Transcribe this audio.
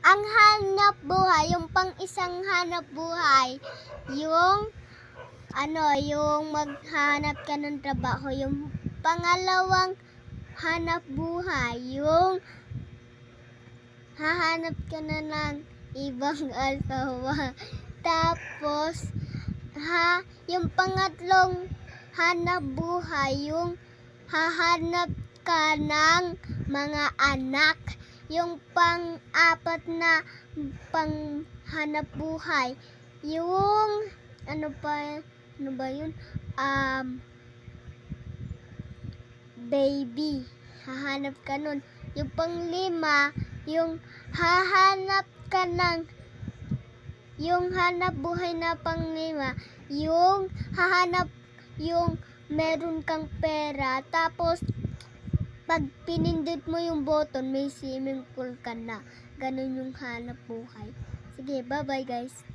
Ang hanap buhay, yung pang-isang hanap buhay, yung yung maghanap ka ng trabaho. Yung pangalawang hanap buhay, yung hahanap ka na ng ibang asawa. Tapos, yung pangatlong hanap buhay, yung hahanap ka ng mga anak. Yung pang-apat na panghanap buhay, yung ano ba yun? Baby. Hahanap ka nun. Yung panglima, yung hahanap ka ng yung hanap buhay na panglima, yung hahanap yung meron kang pera, tapos pag pinindot mo yung button, may swimming pool ka na. Ganun yung hanap buhay. Sige, bye-bye guys.